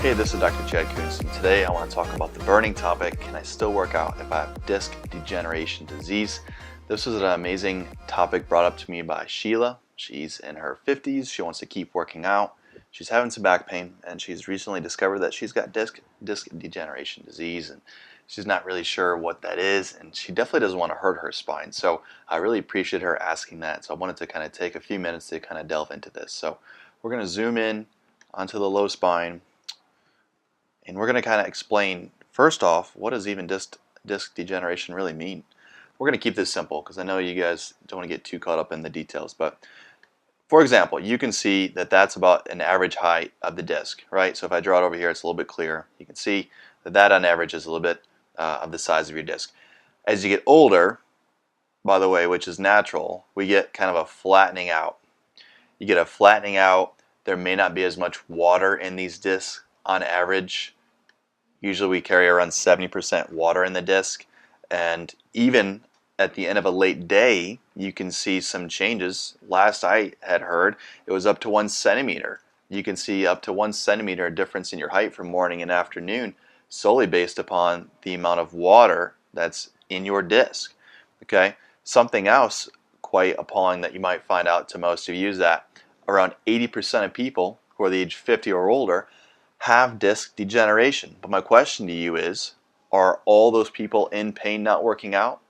Hey, this is Dr. Chad Kuntz, and today I want to talk about the burning topic: can I still work out if I have disc degeneration disease? This was an amazing topic brought up to me by Sheila. She's in her 50s. She wants to keep working out. She's having some back pain, and she's recently discovered that she's got disc degeneration disease, and she's not really sure what that is, and she definitely doesn't want to hurt her spine. So I really appreciate her asking that. So I wanted to kind of take a few minutes to kind of delve into this. So we're going to zoom in onto the low spine. And we're going to kind of explain, first off, what does even disc degeneration really mean? We're going to keep this simple because I know you guys don't want to get too caught up in the details. But for example, you can see that that's about an average height of the disc, right? So if I draw it over here, it's a little bit clearer. You can see that that on average is a little bit of the size of your disc. As you get older, by the way, which is natural, we get kind of a flattening out. You get a flattening out. There may not be as much water in these discs on average. Usually we carry around 70% water in the disc, and even at the end of a late day you can see some changes. Last I had heard it was up to 1 centimeter. You can see up to 1 centimeter difference in your height from morning and afternoon solely based upon the amount of water that's in your disc. Okay, something else quite appalling that you might find out to most of you is that around 80% of people who are the age 50 or older have disc degeneration. But my question to you is, are all those people in pain not working out?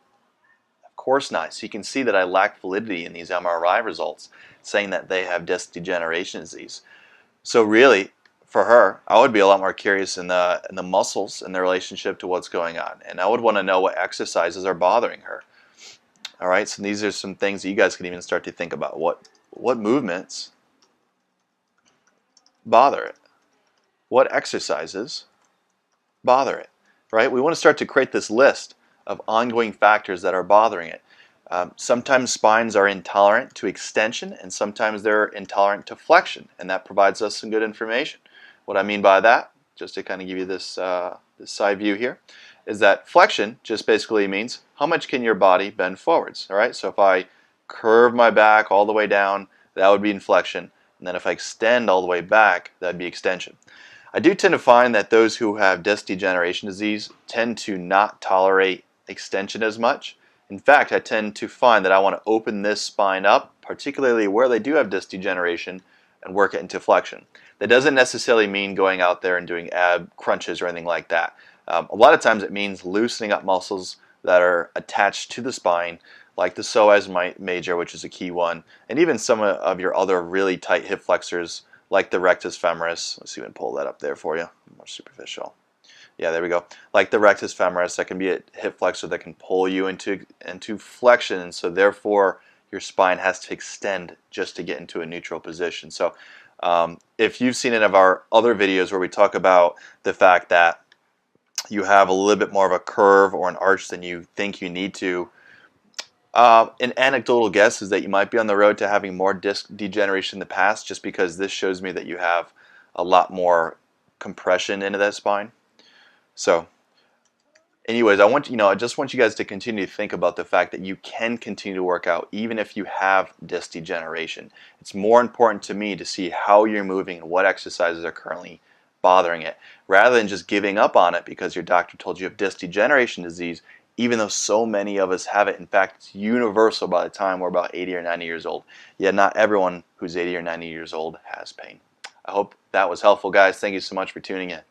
Of course not. So you can see that I lack validity in these MRI results saying that they have disc degeneration disease. So really, for her, I would be a lot more curious in the muscles and the relationship to what's going on. And I would want to know what exercises are bothering her. All right, so these are some things that you guys can even start to think about. What movements bother it? What exercises bother it, right? We want to start to create this list of ongoing factors that are bothering it. Sometimes spines are intolerant to extension, and sometimes they're intolerant to flexion, and that provides us some good information. What I mean by that, just to kind of give you this, this side view here, is that flexion just basically means how much can your body bend forwards, all right? So if I curve my back all the way down, that would be flexion, and then if I extend all the way back, that would be extension. I do tend to find that those who have disc degeneration disease tend to not tolerate extension as much. In fact, I tend to find that I want to open this spine up, particularly where they do have disc degeneration, and work it into flexion. That doesn't necessarily mean going out there and doing ab crunches or anything like that. A lot of times it means loosening up muscles that are attached to the spine, like the psoas major, which is a key one, and even some of your other really tight hip flexors, like the rectus femoris. Let's see if we can pull that up there for you. More superficial. Yeah, there we go. Like the rectus femoris, that can be a hip flexor that can pull you into flexion, and so therefore your spine has to extend just to get into a neutral position. So if you've seen any of our other videos where we talk about the fact that you have a little bit more of a curve or an arch than you think you need to, an anecdotal guess is that you might be on the road to having more disc degeneration in the past, just because this shows me that you have a lot more compression into that spine. So anyways, I just want you guys to continue to think about the fact that you can continue to work out even if you have disc degeneration. It's more important to me to see how you're moving and what exercises are currently bothering it, rather than just giving up on it because your doctor told you have disc degeneration disease, even though so many of us have it. In fact, it's universal by the time we're about 80 or 90 years old. Yet not everyone who's 80 or 90 years old has pain. I hope that was helpful, guys. Thank you so much for tuning in.